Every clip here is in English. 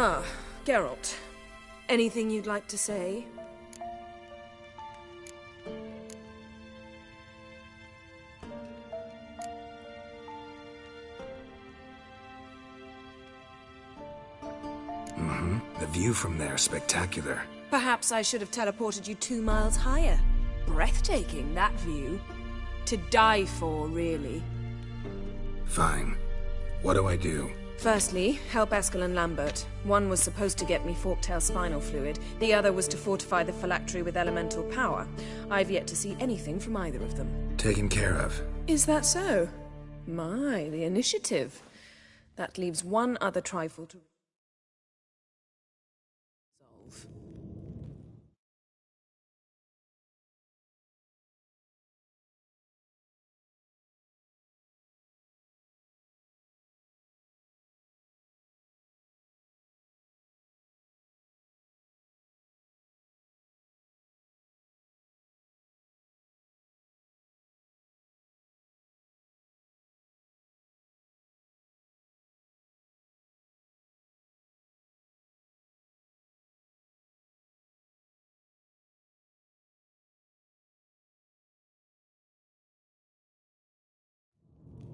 Ah, Geralt. Anything you'd like to say? The view from there is spectacular. Perhaps I should have teleported you 2 miles higher. Breathtaking, that view. To die for, really. Fine. What do I do? Firstly, help Eskel and Lambert. One was supposed to get me Forktail spinal fluid, the other was to fortify the phylactery with elemental power. I've yet to see anything from either of them. Taken care of. Is that so? My, the initiative. That leaves one other trifle to resolve.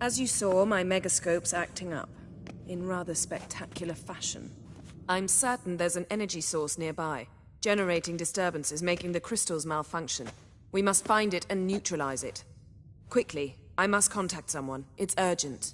As you saw, my megascope's acting up, in rather spectacular fashion. I'm certain there's an energy source nearby, generating disturbances, making the crystals malfunction. We must find it and neutralize it. Quickly, I must contact someone. It's urgent.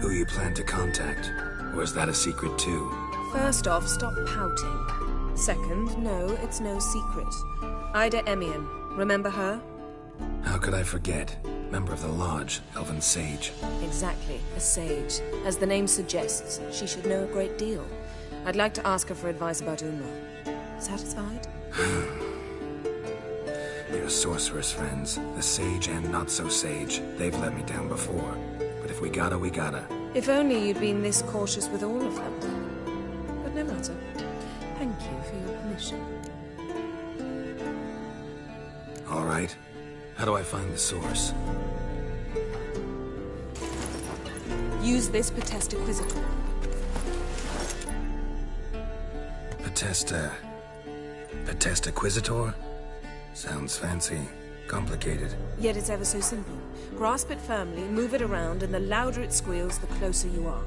Who you plan to contact? Or is that a secret too? First off, stop pouting. Second, no, it's no secret. Ida Emian. Remember her? How could I forget? Member of the Lodge, Elven Sage. Exactly, a sage. As the name suggests, she should know a great deal. I'd like to ask her for advice about Umla. Satisfied? Your sorceress friends, the sage and not-so-sage, they've let me down before. But if we gotta, we gotta. If only you'd been this cautious with all of them. But no matter. Thank you for your permission. All right. How do I find the source? Use this Potesta Quisitor. Potesta Quisitor? Sounds fancy. Complicated. Yet it's ever so simple. Grasp it firmly, move it around, and the louder it squeals, the closer you are.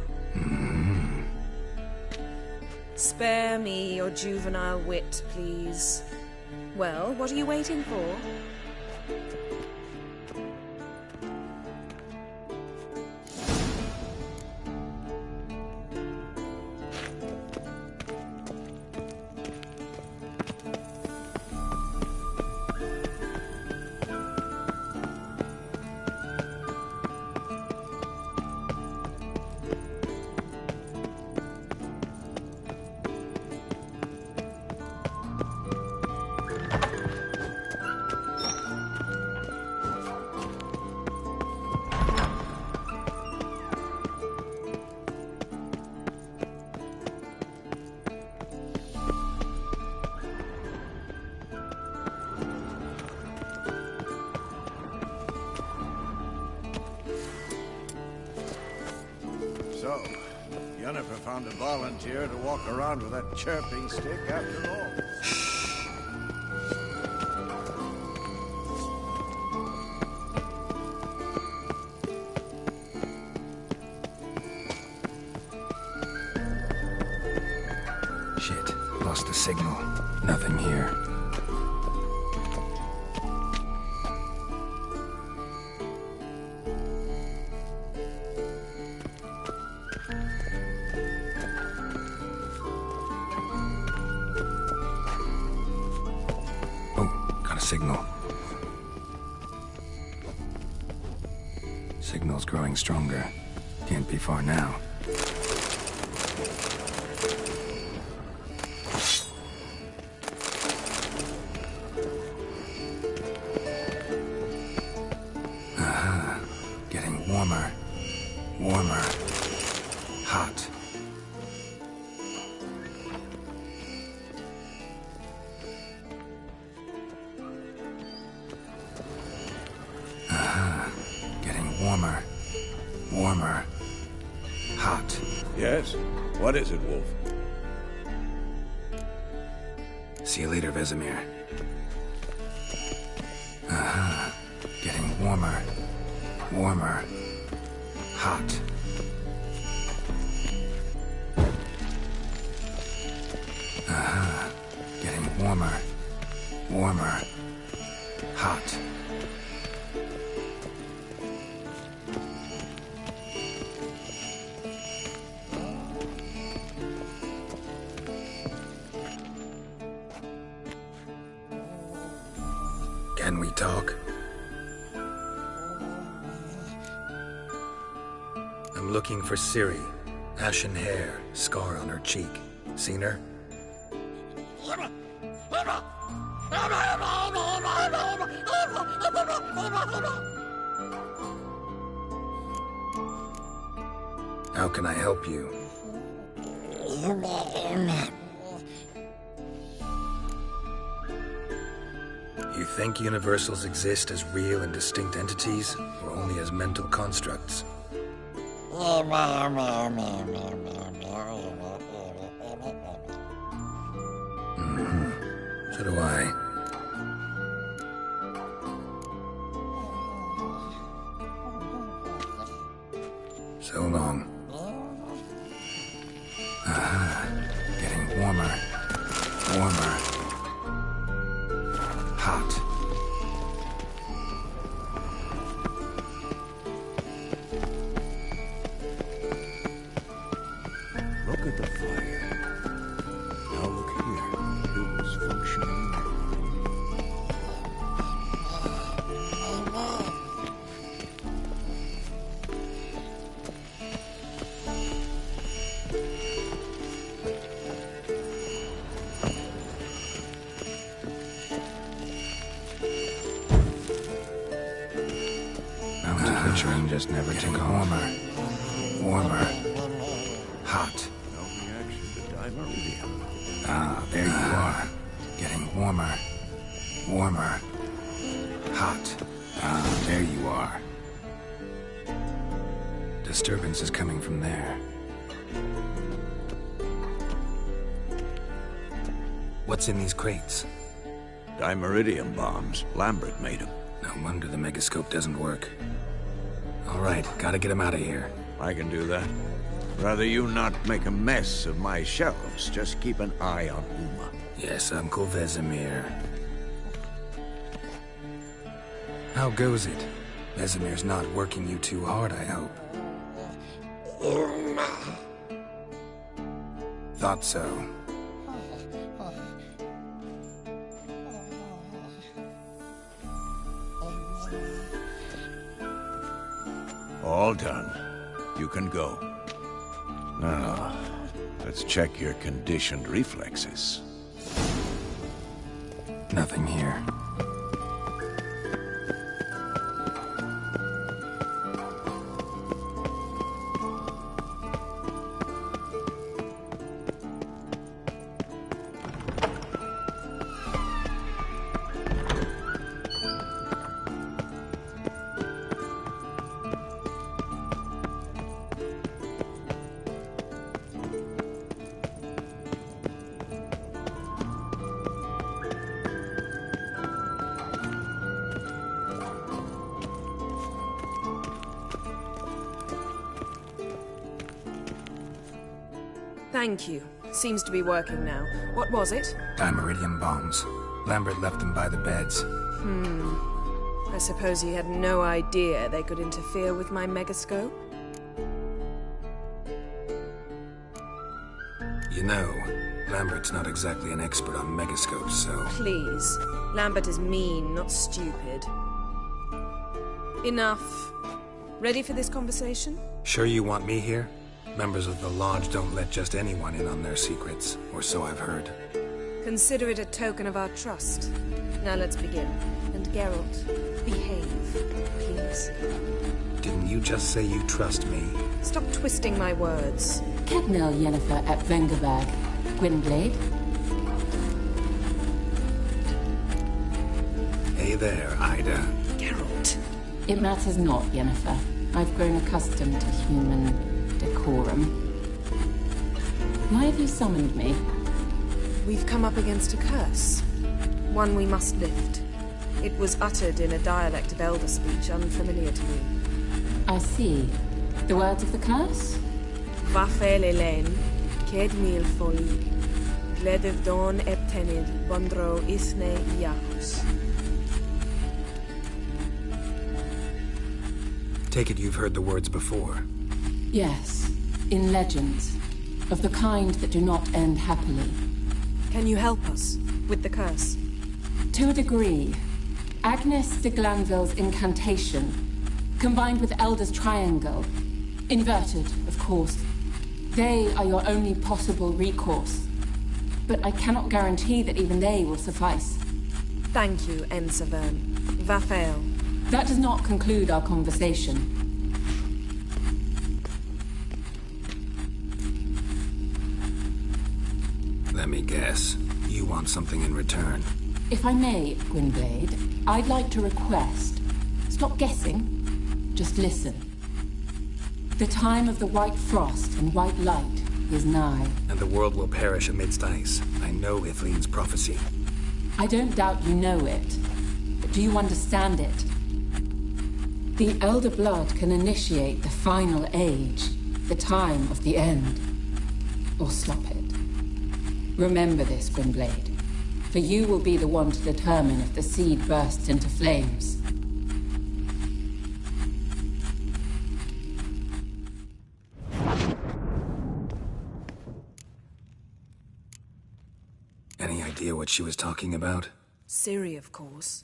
Spare me your juvenile wit, please. Well, what are you waiting for? So, Yennefer found a volunteer to walk around with that chirping stick after all. Shit, lost the signal. Nothing here. Oh, got a signal. Signal's growing stronger. Can't be far now. Getting warmer. Warmer. Hot. Getting warmer. Warmer. Hot. Yes? What is it, Wolf? See you later, Vesemir. Getting warmer. Warmer. Hot. Getting warmer. Warmer. Hot. Can we talk? I'm looking for Ciri. Ashen hair, scar on her cheek. Seen her? How can I help you? You think universals exist as real and distinct entities, or only as mental constructs? So do I. So long. Getting warmer. Warmer. Hot. Look at the fire. Now look here. It was functioning. Mountain witchering just never took warmer. Warmer. Hot. No reaction to Dimeridium. Ah, there you are. Getting warmer. Warmer. Hot. Ah, there you are. Disturbance is coming from there. What's in these crates? Dimeridium bombs. Lambert made them. No wonder the megascope doesn't work. All right, gotta get him out of here. I can do that. Rather you not make a mess of my shelves. Just keep an eye on Uma. Yes, Uncle Vesemir. How goes it? Vesemir's not working you too hard, I hope. Thought so. All done. You can go. Now, let's check your conditioned reflexes. Nothing here. Thank you. Seems to be working now. What was it? Dimeridium bombs. Lambert left them by the beds. I suppose he had no idea they could interfere with my megascope? You know, Lambert's not exactly an expert on megascopes, so... Please. Lambert is mean, not stupid. Enough. Ready for this conversation? Sure you want me here? Members of the Lodge don't let just anyone in on their secrets, or so I've heard. Consider it a token of our trust. Now let's begin. And Geralt, behave, please. Didn't you just say you trust me? Stop twisting my words. Kednel Yennefer at Vengerberg. Gwynblade. Hey there, Ida. Geralt. It matters not, Yennefer. I've grown accustomed to human decorum. Why have you summoned me? We've come up against a curse. One we must lift. It was uttered in a dialect of Elder speech unfamiliar to me. I see. The words of the curse? Vafe Lelaine, Ked Mil Foli, Gledev Don Eptenid, Bondro Isne Iacus. Take it you've heard the words before. Yes. In legends. Of the kind that do not end happily. Can you help us with the curse? To a degree. Agnes de Glanville's incantation, combined with Elder's triangle, inverted, of course. They are your only possible recourse. But I cannot guarantee that even they will suffice. Thank you, Ensavern. Vafael. That does not conclude our conversation. Let me guess. You want something in return. If I may, Gwynblade, I'd like to request. Stop guessing. Just listen. The time of the white frost and white light is nigh. And the world will perish amidst ice. I know Ithleen's prophecy. I don't doubt you know it. But do you understand it? The Elder Blood can initiate the final age, the time of the end. Or stop it. Remember this, Gwynblade. For you will be the one to determine if the seed bursts into flames. Any idea what she was talking about? Ciri, of course.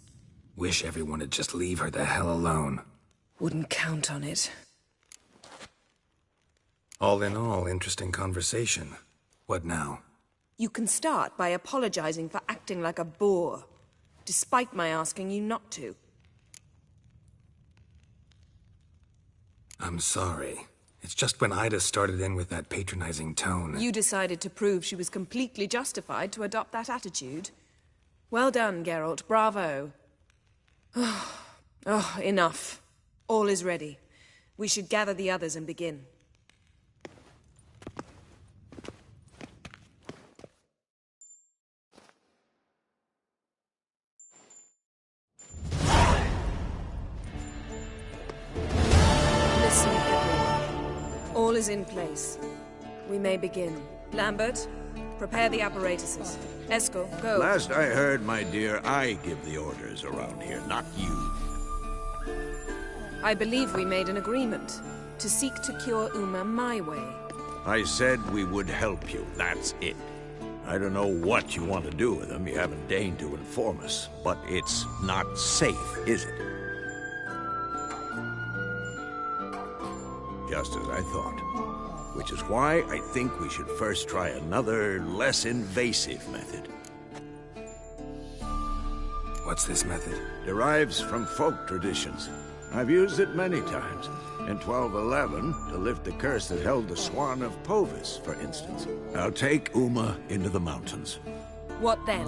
Wish everyone would just leave her the hell alone. Wouldn't count on it. All in all, interesting conversation. What now? You can start by apologizing for acting like a boor, despite my asking you not to. I'm sorry. It's just when Ida started in with that patronizing tone. You decided to prove she was completely justified to adopt that attitude. Well done, Geralt. Bravo. Oh, enough. All is ready. We should gather the others and begin. Listen, everyone. All is in place. We may begin. Lambert, prepare the apparatuses. Eskel, go. Last I heard, my dear, I give the orders around here, not you. I believe we made an agreement to seek to cure Uma my way. I said we would help you, that's it. I don't know what you want to do with them, you haven't deigned to inform us, but it's not safe, is it? Just as I thought. Which is why I think we should first try another, less invasive method. What's this method? Derives from folk traditions. I've used it many times. In 1211, to lift the curse that held the Swan of Povis, for instance. I'll take Uma into the mountains. What then?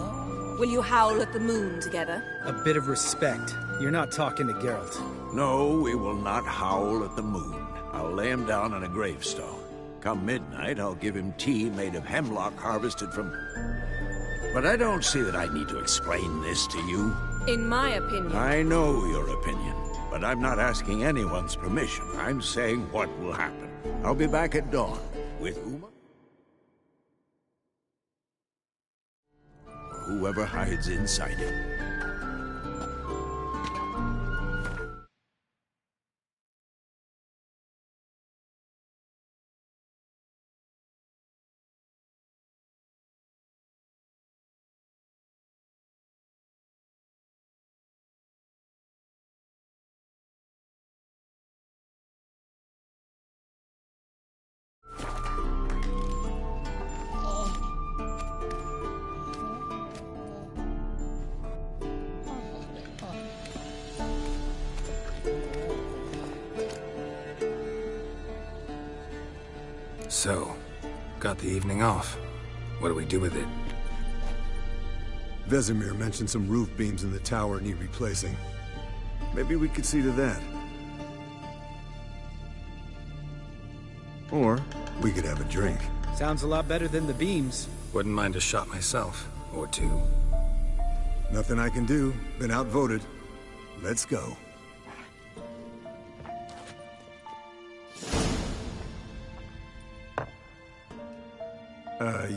Will you howl at the moon together? A bit of respect. You're not talking to Geralt. No, we will not howl at the moon. I'll lay him down on a gravestone. Come midnight, I'll give him tea made of hemlock harvested from... But I don't see that I need to explain this to you. In my opinion... I know your opinion, but I'm not asking anyone's permission. I'm saying what will happen. I'll be back at dawn with Uma. whoever hides inside it. So, got the evening off. What do we do with it? Vesemir mentioned some roof beams in the tower need replacing. Maybe we could see to that. Or we could have a drink. Sounds a lot better than the beams. Wouldn't mind a shot myself. Or two. Nothing I can do. Been outvoted. Let's go.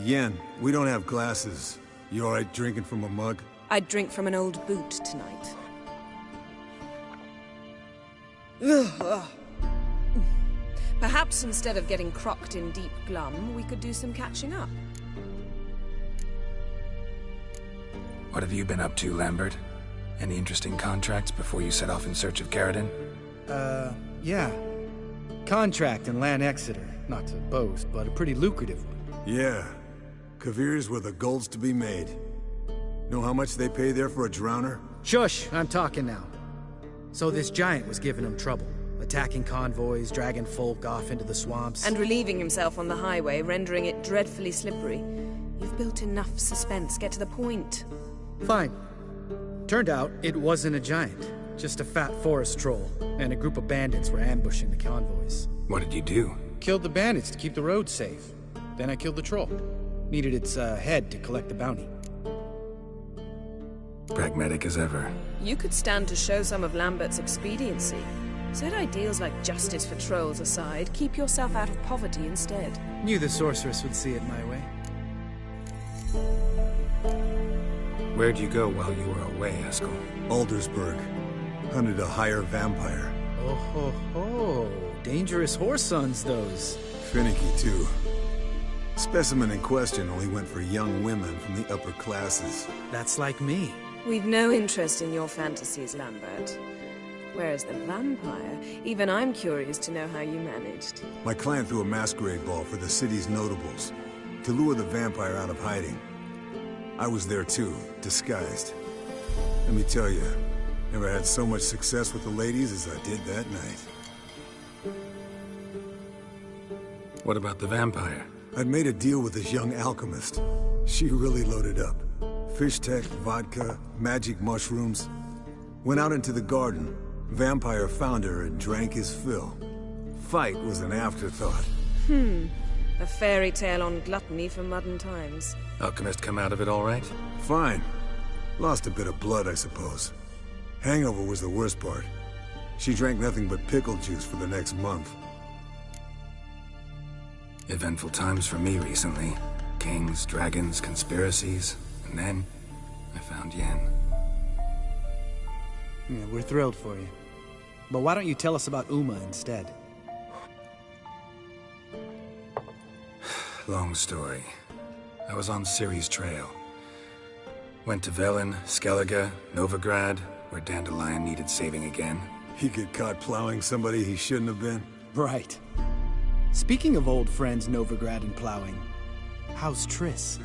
Yen, we don't have glasses. You alright drinking from a mug? I'd drink from an old boot tonight. Perhaps instead of getting crocked in deep glum, we could do some catching up. What have you been up to, Lambert? Any interesting contracts before you set off in search of Garridan? Yeah. Contract in Lan Exeter. Not to boast, but a pretty lucrative one. Yeah. Kavir's where the gold's to be made. Know how much they pay there for a drowner? Shush! I'm talking now. So this giant was giving him trouble. Attacking convoys, dragging folk off into the swamps. And relieving himself on the highway, rendering it dreadfully slippery. You've built enough suspense. Get to the point. Fine. Turned out, it wasn't a giant. Just a fat forest troll. And a group of bandits were ambushing the convoys. What did you do? Killed the bandits to keep the road safe. Then I killed the troll. Needed its head to collect the bounty. Pragmatic as ever. You could stand to show some of Lambert's expediency. Set ideals like justice for trolls aside, keep yourself out of poverty instead. Knew the sorceress would see it my way. Where'd you go while you were away, Eskel? Aldersburg. Hunted a higher vampire. Oh ho ho. Dangerous horse sons, those. Finicky, too. Specimen in question only went for young women from the upper classes. That's like me. We've no interest in your fantasies, Lambert. Whereas the vampire, even I'm curious to know how you managed. My client threw a masquerade ball for the city's notables, to lure the vampire out of hiding. I was there too, disguised. Let me tell you, never had so much success with the ladies as I did that night. What about the vampire? I'd made a deal with this young alchemist. She really loaded up. Fish tech, vodka, magic mushrooms. Went out into the garden. Vampire found her and drank his fill. Fight was an afterthought. A fairy tale on gluttony for modern times. Alchemist come out of it all right? Fine. Lost a bit of blood, I suppose. Hangover was the worst part. She drank nothing but pickle juice for the next month. Eventful times for me recently. Kings, dragons, conspiracies. And then, I found Yen. Yeah, we're thrilled for you. But why don't you tell us about Uma instead? Long story. I was on Ciri's trail. Went to Velen, Skellige, Novigrad, where Dandelion needed saving again. He get caught plowing somebody he shouldn't have been. Right. Speaking of old friends Novigrad and plowing, how's Triss?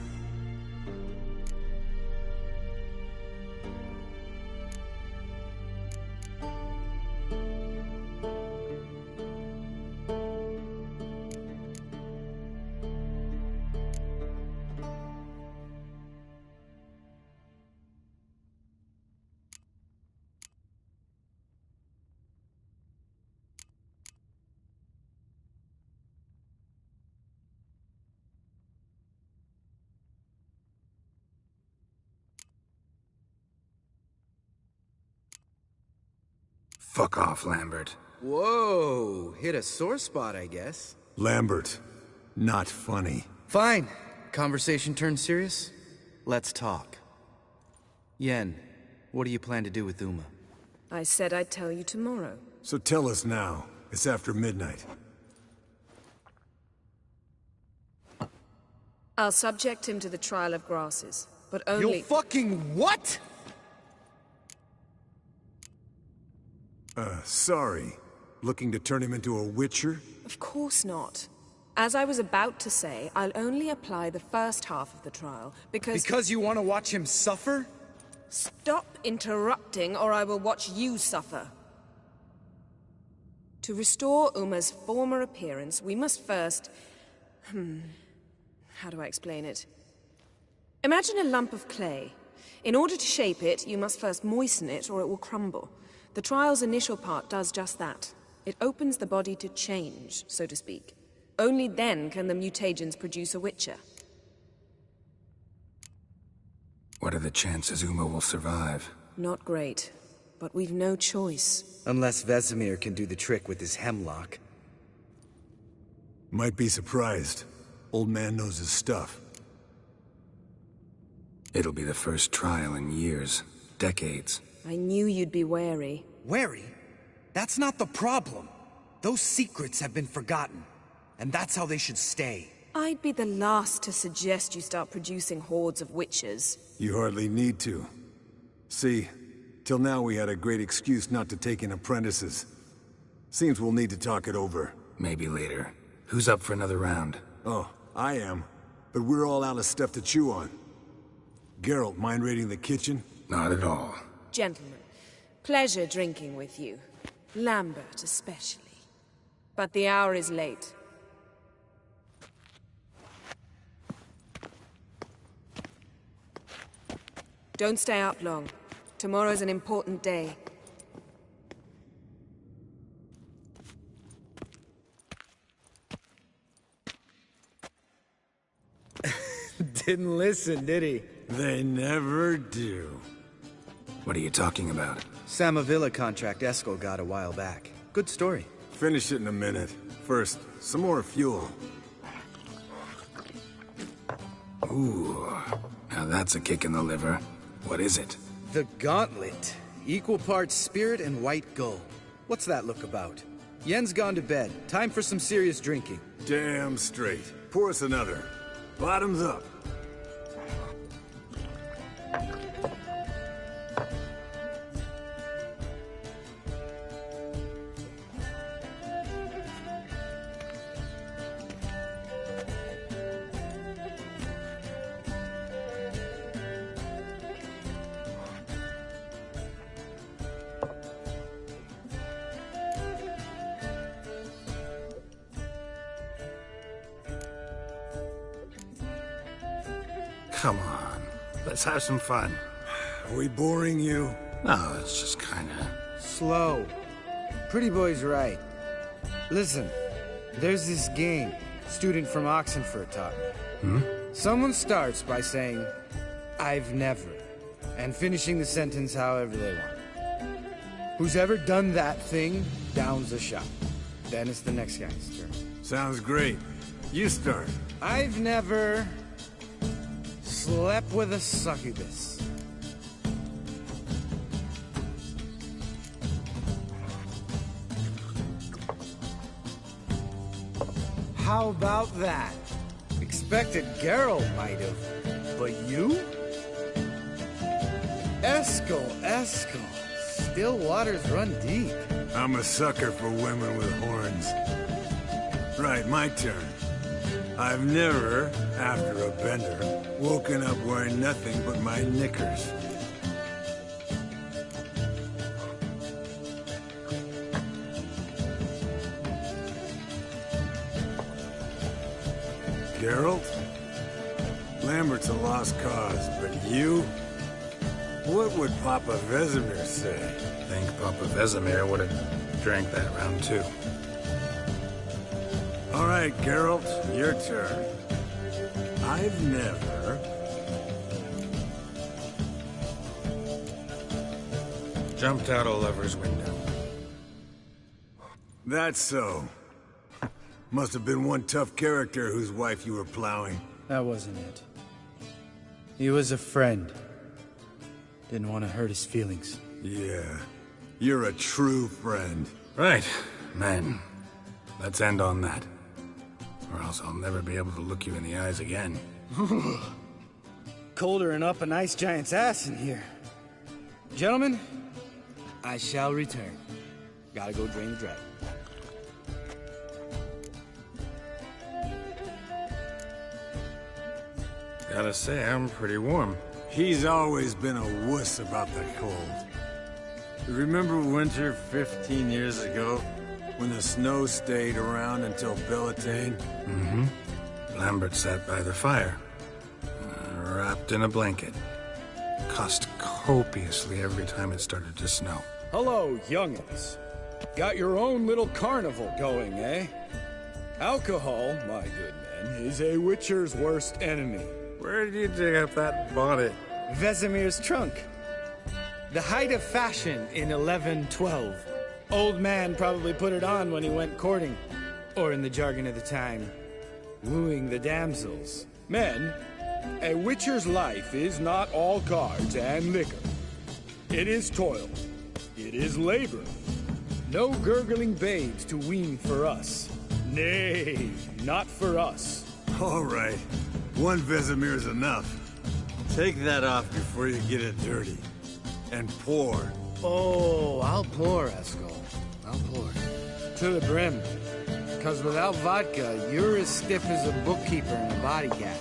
Fuck off, Lambert. Whoa, hit a sore spot, I guess. Lambert. Not funny. Fine. Conversation turned serious? Let's talk. Yen, what do you plan to do with Uma? I said I'd tell you tomorrow. So tell us now. It's after midnight. I'll subject him to the trial of grasses, but only— You fucking what? Sorry. Looking to turn him into a witcher? Of course not. As I was about to say, I'll only apply the first half of the trial, because— Because you want to watch him suffer? Stop interrupting, or I will watch you suffer. To restore Uma's former appearance, we must first— how do I explain it? Imagine a lump of clay. In order to shape it, you must first moisten it, or it will crumble. The trial's initial part does just that. It opens the body to change, so to speak. Only then can the mutagens produce a witcher. What are the chances Uma will survive? Not great, but we've no choice. Unless Vesemir can do the trick with his hemlock. Might be surprised. Old man knows his stuff. It'll be the first trial in years, decades. I knew you'd be wary. Wary? That's not the problem. Those secrets have been forgotten, and that's how they should stay. I'd be the last to suggest you start producing hordes of witches. You hardly need to. See, till now we had a great excuse not to take in apprentices. Seems we'll need to talk it over. Maybe later. Who's up for another round? Oh, I am. But we're all out of stuff to chew on. Geralt, mind raiding the kitchen? Not at all. Gentlemen, pleasure drinking with you. Lambert especially. But the hour is late. Don't stay up long. Tomorrow's an important day. Didn't listen, did he? They never do. What are you talking about? Samavilla contract Eskel got a while back. Good story. Finish it in a minute. First, some more fuel. Ooh, now that's a kick in the liver. What is it? The Gauntlet. Equal parts spirit and white gold. What's that look about? Yen's gone to bed. Time for some serious drinking. Damn straight. Pour us another. Bottoms up. Come on, let's have some fun. Are we boring you? No, it's just kinda... Slow. Pretty boy's right. Listen, there's this game student from Oxenfurt taught me. Someone starts by saying, "I've never," and finishing the sentence however they want. Who's ever done that thing downs a shot. Then it's the next guy's turn. Sounds great. You start. I've never slept with a succubus. How about that? Expected Geralt might have, but you? Eskel. Still waters run deep. I'm a sucker for women with horns. Right, my turn. I've never, after a bender, woken up wearing nothing but my knickers. Geralt? Lambert's a lost cause, but you? What would Papa Vesemir say? Think Papa Vesemir would have drank that round too. All right, Geralt, your turn. I've never... Jumped out a lover's window. That's so. Must have been one tough character whose wife you were plowing. That wasn't it. He was a friend. Didn't want to hurt his feelings. Yeah. You're a true friend. Right, men. Let's end on that. Or else I'll never be able to look you in the eyes again. Colder than up an ice giant's ass in here. Gentlemen, I shall return. Gotta go drain the dragon. Gotta say, I'm pretty warm. He's always been a wuss about the cold. Remember winter 15 years ago? When the snow stayed around until Beltane? Mm-hmm. Lambert sat by the fire, wrapped in a blanket. Cussed copiously every time it started to snow. Hello, young'uns. Got your own little carnival going, eh? Alcohol, my good men, is a witcher's worst enemy. Where did you dig up that bonnet? Vesemir's trunk. The height of fashion in 1112. Old man probably put it on when he went courting. Or in the jargon of the time, wooing the damsels. Men, a witcher's life is not all cards and liquor. It is toil. It is labor. No gurgling babes to wean for us. Nay, not for us. All right. One Vesemir's enough. Take that off before you get it dirty. And pour. Oh, I'll pour, Eskel. I'll pour. To the brim. Because without vodka, you're as stiff as a bookkeeper in a body gap.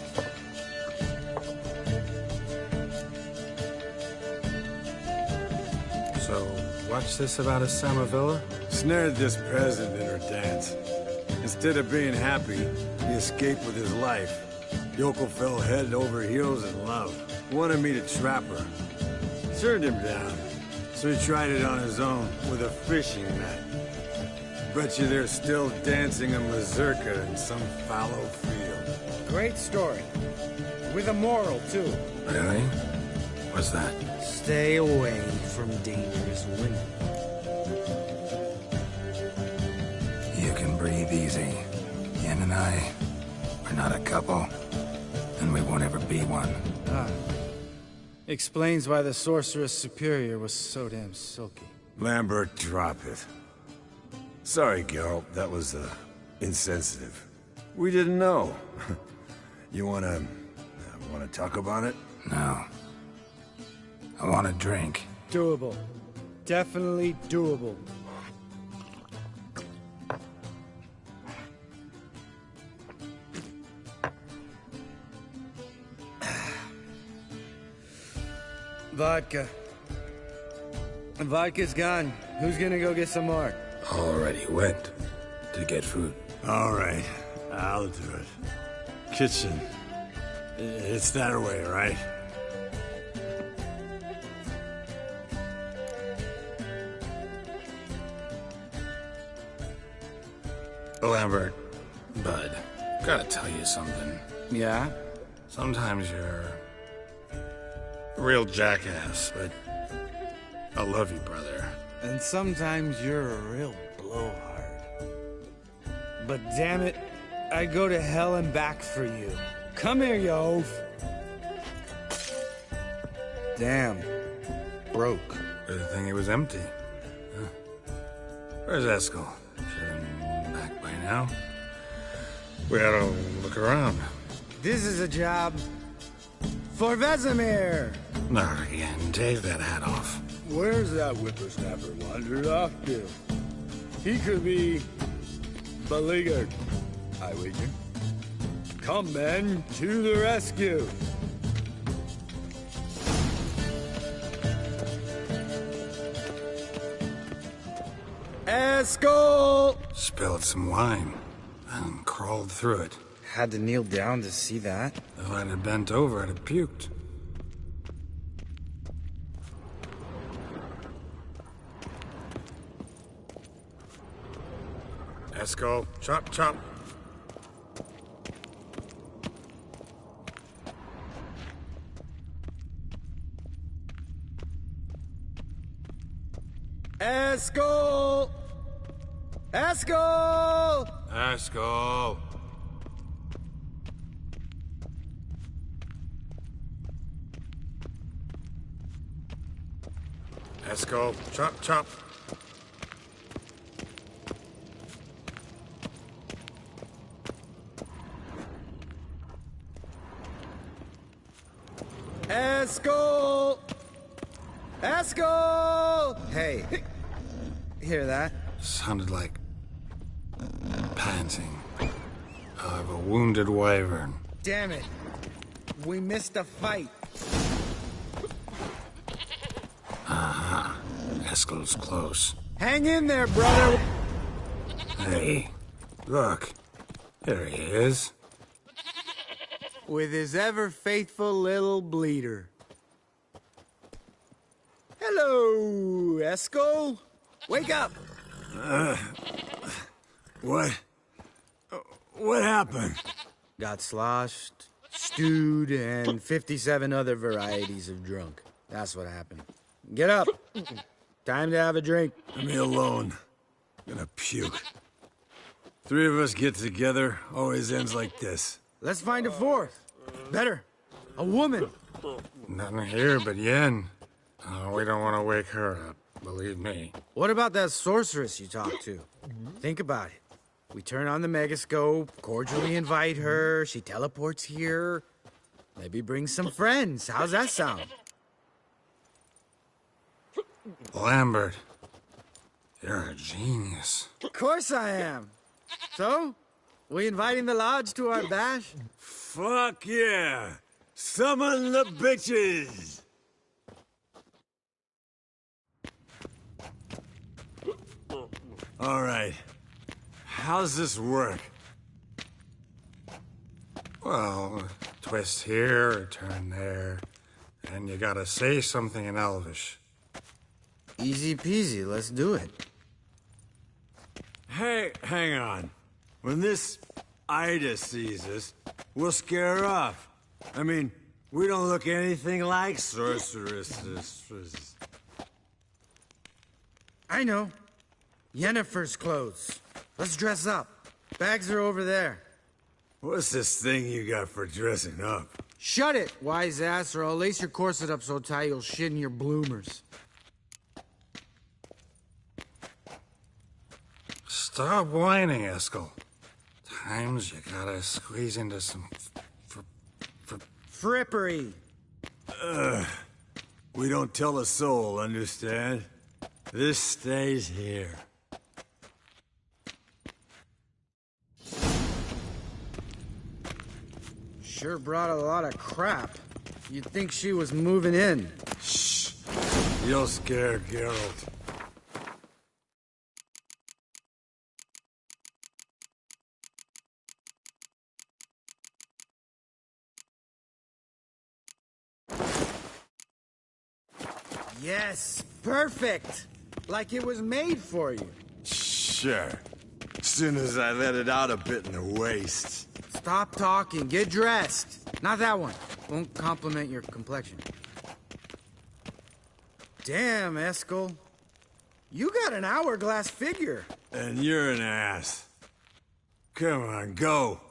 So, what's this about a Samavilla? Snared this peasant in her dance. Instead of being happy, he escaped with his life. Yoko fell head over heels in love. Wanted me to trap her. Turned him down. So he tried it on his own with a fishing net. Bet you they're still dancing a mazurka in some fallow field. Great story. With a moral, too. Really? What's that? Stay away from dangerous women. You can breathe easy. Yen and I, we're not a couple. And we won't ever be one. Explains why the Sorceress Superior was so damn silky. Lambert, drop it. Sorry, Geralt, that was, insensitive. We didn't know. You wanna talk about it? No. I want a drink. Doable. Definitely doable. Vodka. Vodka's gone. Who's gonna go get some more? Already went to get food. All right, I'll do it. Kitchen. It's that way, right? Lambert, Bud, gotta tell you something. Yeah? Sometimes you're a real jackass, but I love you, brother. And sometimes you're a real blowhard. But damn it, I'd go to hell and back for you. Come here, you oaf. Damn. Broke. Good thing it was empty. Huh. Where's Eskel? Should have been back by now. We gotta look around. This is a job for Vesemir. Not again. Take that hat off. Where's that whippersnapper wandered off to? He could be beleaguered, I wager. Come, men, to the rescue. Eskel! Spilled some wine and crawled through it. Had to kneel down to see that. If I'd have bent over, I'd have puked. Eskel, chop, chop. Eskel! Eskel! Eskel! Let's go. Chop, chop. Eskel! Eskel! Hey, hear that? Sounded like panting of a wounded wyvern. Damn it. We missed a fight. Aha. Eskel's close. Hang in there, brother. Hey, look. There he is. With his ever-faithful little bleeder. Hello, Eskel. Wake up. What? What happened? Got sloshed, stewed, and 57 other varieties of drunk. That's what happened. Get up. Time to have a drink. Leave me alone. I'm gonna puke. Three of us get together, always ends like this. Let's find a fourth. Better. A woman. Nothing here but Yen. Oh, we don't want to wake her up, believe me. What about that sorceress you talked to? Think about it. We turn on the megascope, cordially invite her, she teleports here. Maybe bring some friends. How's that sound? Lambert, you're a genius. Of course I am. So, we inviting the lodge to our bash? Fuck yeah! Summon the bitches! All right. How's this work? Well, twist here, turn there, and you gotta say something in Elvish. Easy peasy, let's do it. Hey, hang on. When this Ida sees us, we'll scare her off. I mean, we don't look anything like sorceresses. I know. Yennefer's clothes. Let's dress up. Bags are over there. What's this thing you got for dressing up? Shut it, wise ass, or I'll lace your corset up so tight you'll shit in your bloomers. Stop whining, Eskel. Times you gotta squeeze into some Frippery. We don't tell a soul, understand? This stays here. Sure brought a lot of crap. You'd think she was moving in. Shh. You'll scare Geralt. Yes, perfect. Like it was made for you. Sure. Soon as I let it out a bit in the waist. Stop talking, get dressed. Not that one. Won't compliment your complexion. Damn, Eskel. You got an hourglass figure. And you're an ass. Come on, go.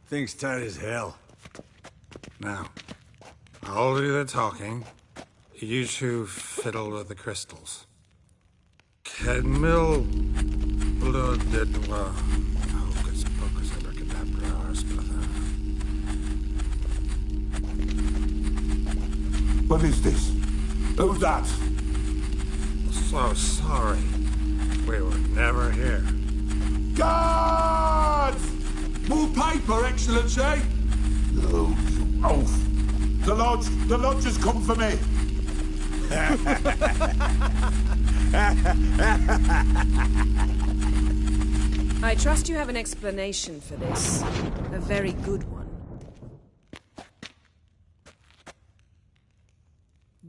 Thing's tight as hell. Now, I'll do the talking. You two fiddle with the crystals. Kedmil blooded hocus pocus abracadabra arsplatha. What is this? Who's that? So sorry. We were never here. Guards! More paper, Excellency! No, you oaf! The lodge has come for me! I trust you have an explanation for this. A very good one.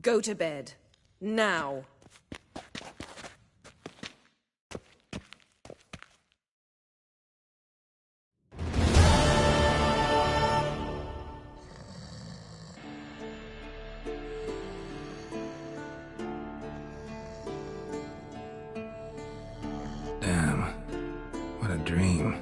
Go to bed. Now. Damn. What a dream.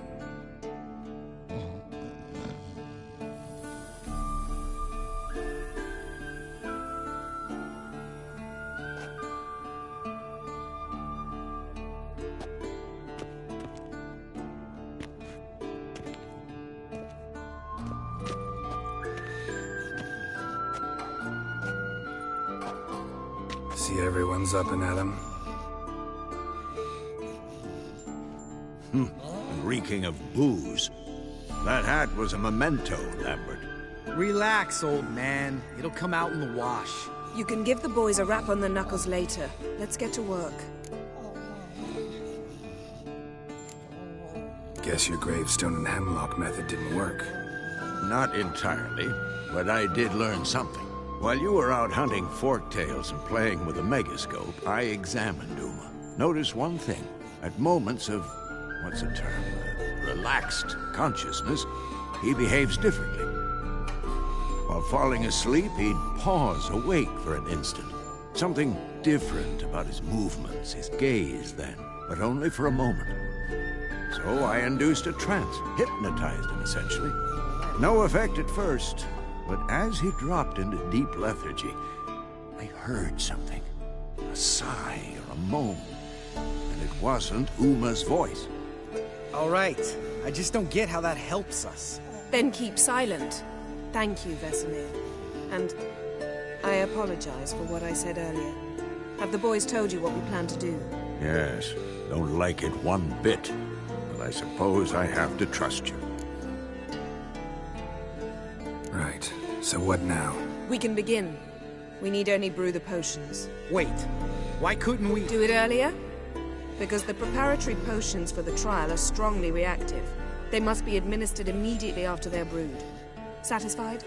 See everyone's up and at 'em. Reeking of booze. That hat was a memento, Lambert. Relax, old man. It'll come out in the wash. You can give the boys a rap on the knuckles later. Let's get to work. Guess your gravestone and hemlock method didn't work. Not entirely, but I did learn something. While you were out hunting forktails and playing with a megascope, I examined Uma. Notice one thing. At moments of, what's the term, relaxed consciousness, he behaves differently. While falling asleep, he'd pause awake for an instant. Something different about his movements, his gaze then, but only for a moment. So I induced a trance, hypnotized him essentially. No effect at first, but as he dropped into deep lethargy, I heard something. A sigh or a moan. And it wasn't Uma's voice. All right. I just don't get how that helps us. Then keep silent. Thank you, Vesemir. And I apologize for what I said earlier. Have the boys told you what we plan to do? Yes, don't like it one bit. But I suppose I have to trust you. Right. So what now? We can begin. We need only brew the potions. Wait. Why couldn't we... Do it earlier? Because the preparatory potions for the trial are strongly reactive. They must be administered immediately after they're brewed. Satisfied?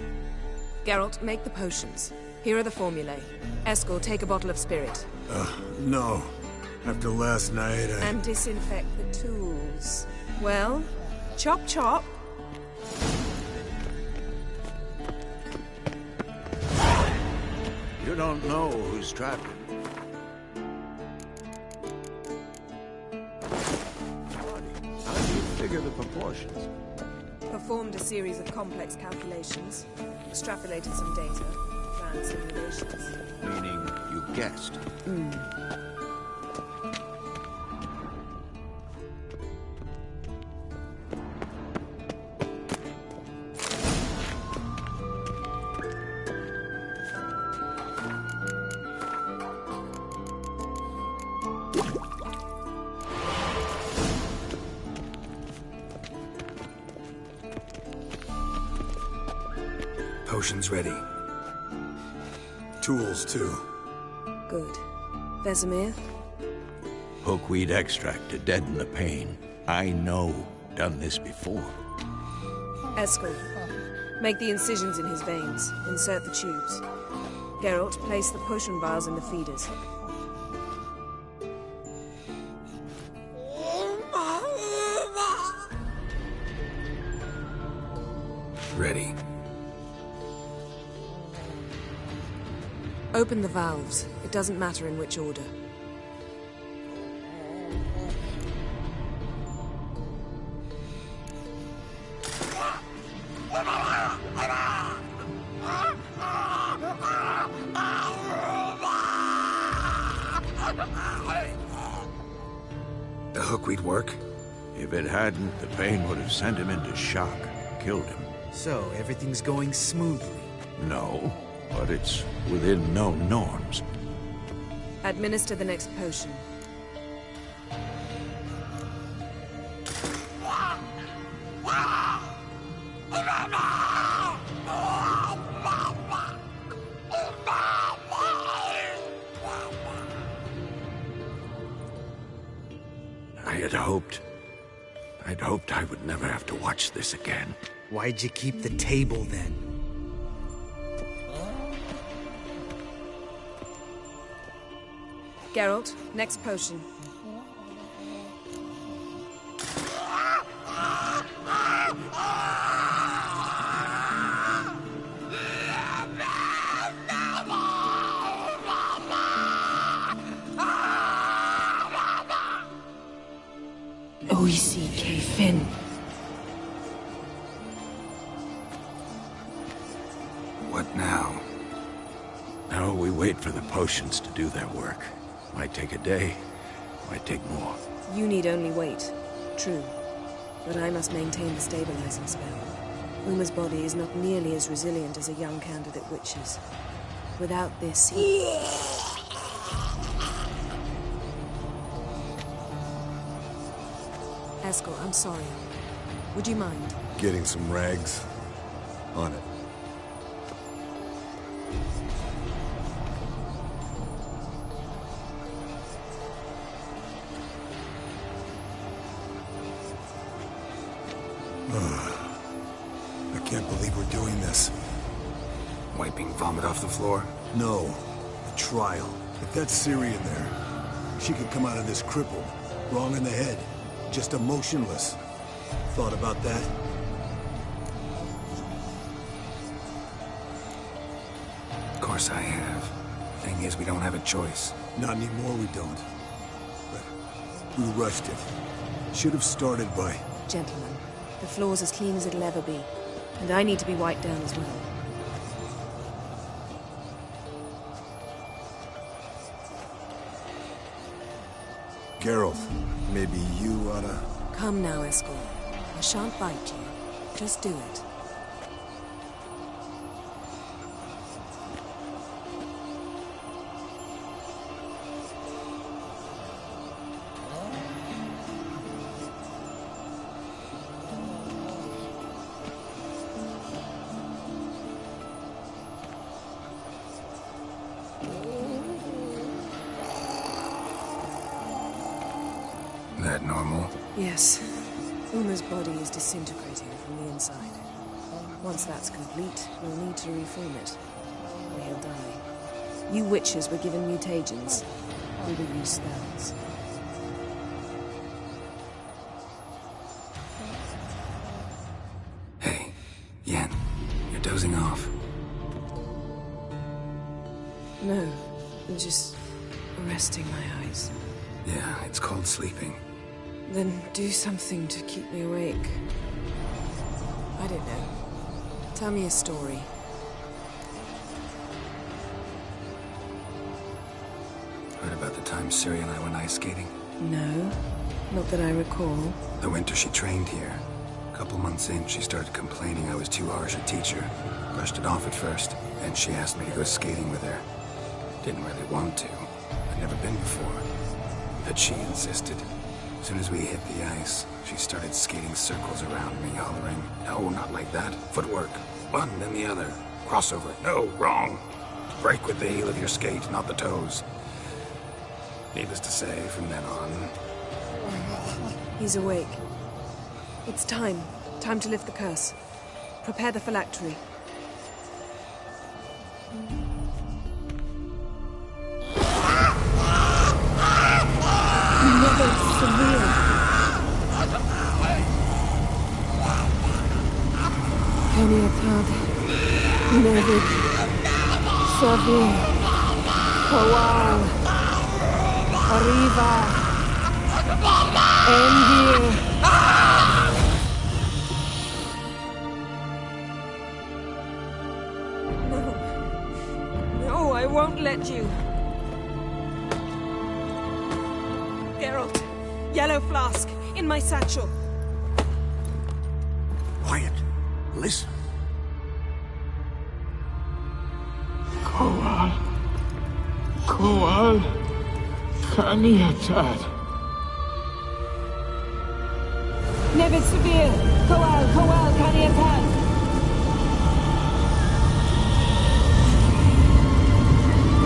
Geralt, make the potions. Here are the formulae. Eskel, take a bottle of spirit. No. After last night, And disinfect the tools. Well, chop chop. You don't know who's trapped him. How do you figure the proportions? Performed a series of complex calculations. Extrapolated some data. Ran simulations. Meaning you guessed. Potions ready. tools, too. Good. Vesemir? Hookweed extract to deaden the pain. I know. Done this before. Eskel, make the incisions in his veins. Insert the tubes. Geralt, place the potion vials in the feeders. Ready. Open the valves. It doesn't matter in which order. The hookweed work? If it hadn't, the pain would have sent him into shock. Killed him. So, everything's going smoothly? No, but it's within known norms. Administer the next potion. I'd hoped I would never have to watch this again. Why'd you keep the table, then? Geralt, next potion. Oisi Finn. What now? Now we wait for the potions to do their work. Might take a day, might take more. You need only wait. True. But I must maintain the stabilizing spell. Uma's body is not nearly as resilient as a young candidate witch's. Without this, he... Eskel, I'm sorry. Would you mind? Getting some rags? On it. I can't believe we're doing this. Wiping vomit off the floor? No. The trial. If that's Ciri in there, she could come out of this crippled, wrong in the head, just emotionless. Thought about that? Of course I have. Thing is, we don't have a choice. Not anymore, we don't. But we rushed it. Should have started by... Gentlemen, the floor's as clean as it'll ever be. And I need to be wiped down as well. Geralt, maybe you oughta... Come now, Eskel. I shan't bite you. Just do it. That normal? Yes. Uma's body is disintegrating from the inside. Once that's complete, we'll need to reform it. Or he'll die. You witches were given mutagens. We will use spells. Hey, Yen, you're dozing off. No, I'm just resting my eyes. Yeah, it's called sleeping. Then do something to keep me awake. I don't know. Tell me a story. Heard about the time Ciri and I went ice skating? No, not that I recall. The winter she trained here. A couple months in, she started complaining I was too harsh a teacher. Brushed it off at first, then she asked me to go skating with her. Didn't really want to. I'd never been before. But she insisted. As soon as we hit the ice, she started skating circles around me, hollering, "No, not like that. Footwork. One, then the other. Crossover. No, wrong. Break with the heel of your skate, not the toes." Needless to say, from then on... He's awake. It's time. Time to lift the curse. Prepare the phylactery. Keniatad, Nevid, Savi, Kowal, Arriva, Endir. No, I won't let you. Geralt, yellow flask, in my satchel. Quiet. Listen. Kowal, Keniatad. Nevid Severe, Kowal, Keniatad.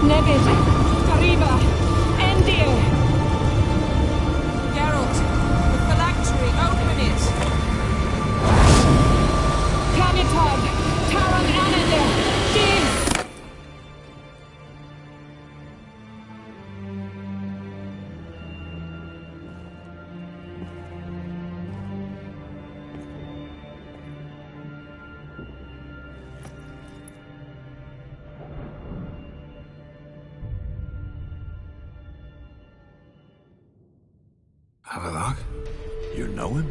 Nevid, Arriva, Endir. Geralt, the phylactery, open it. Keniatad, Taron Annadir, Jeez. Avallac'h? You know him?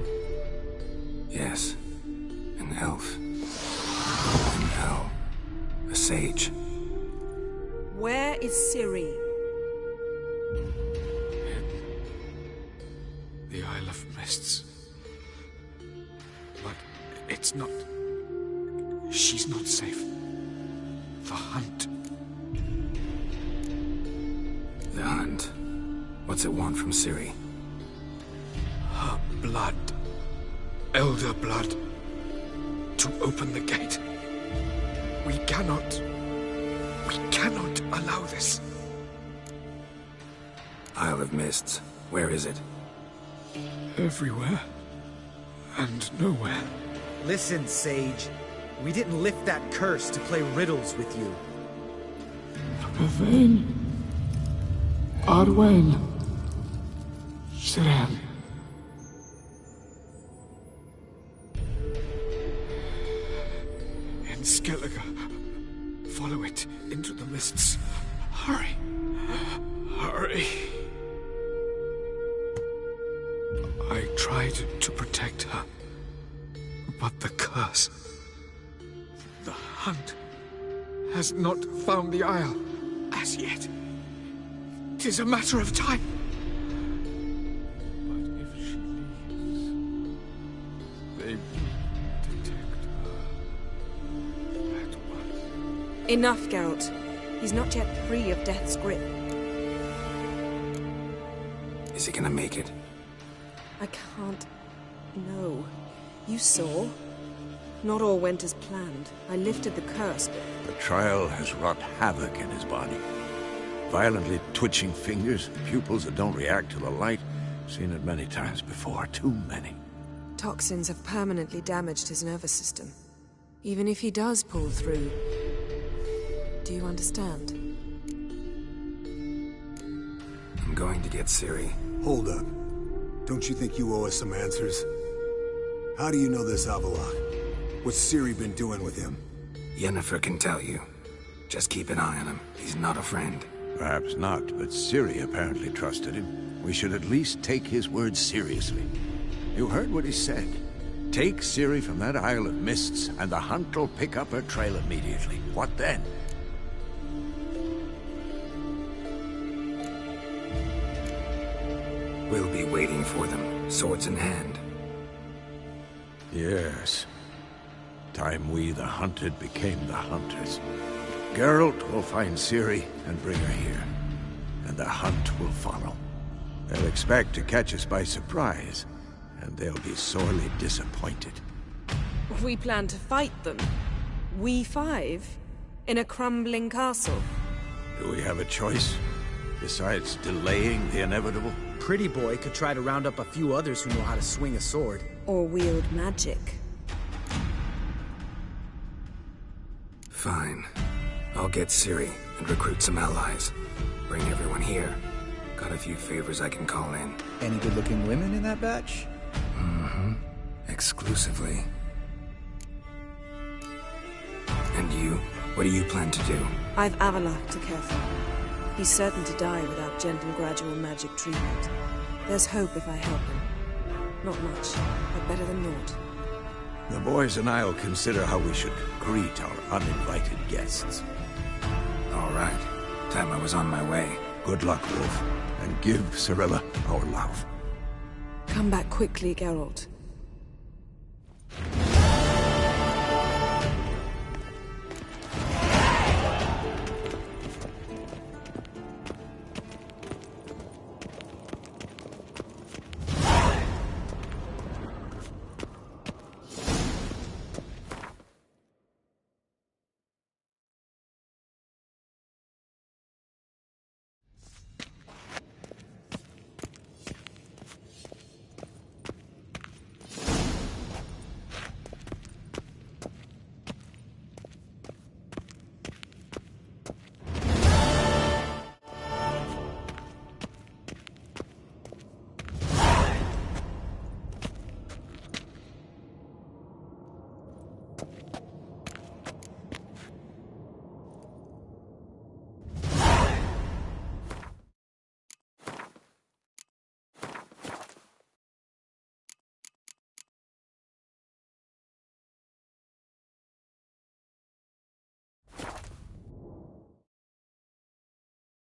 Yes. An elf. An owl. A sage. Where is Ciri? The Isle of Mists. But it's not... She's not safe. The hunt. The hunt. What's it want from Ciri? Her blood. blood. Elder blood. To open the gate. We cannot allow this. Isle of Mists. Where is it? Everywhere. And nowhere. Listen, Sage. We didn't lift that curse to play riddles with you. Yvain. Arwen. Siren. In Skellige. Follow it into the mists. Hurry. Hurry. I tried to protect her. But the curse... The hunt has not found the Isle as yet. 'Tis a matter of time. But if she leaves, they will detect her at once. Enough, Geralt. He's not yet free of death's grip. Is he gonna make it? I can't... No. You saw. Not all went as planned. I lifted the curse, but... The trial has wrought havoc in his body. Violently twitching fingers, pupils that don't react to the light. Seen it many times before, too many. Toxins have permanently damaged his nervous system. Even if he does pull through... Do you understand? I'm going to get Ciri. Hold up. Don't you think you owe us some answers? How do you know this Avallac'h? What's Ciri been doing with him? Yennefer can tell you. Just keep an eye on him. He's not a friend. Perhaps not, but Ciri apparently trusted him. We should at least take his words seriously. You heard what he said. Take Ciri from that Isle of Mists, and the hunt will pick up her trail immediately. What then? We'll be waiting for them, swords in hand. Yes. Time we, the hunted, became the hunters. Geralt will find Ciri and bring her here. And the hunt will follow. They'll expect to catch us by surprise, and they'll be sorely disappointed. We plan to fight them. We five? In a crumbling castle? Do we have a choice? Besides delaying the inevitable? Pretty Boy could try to round up a few others who know how to swing a sword. Or wield magic. Fine. I'll get Ciri and recruit some allies. Bring everyone here. Got a few favors I can call in. Any good-looking women in that batch? Mm-hmm. Exclusively. And you? What do you plan to do? I've Avallac'h to care for. He's certain to die without gentle, gradual magic treatment. There's hope if I help him. Not much, but better than naught. The boys and I'll consider how we should greet our uninvited guests. All right. Time I was on my way. Good luck, Wolf, and give Cirilla our love. Come back quickly, Geralt.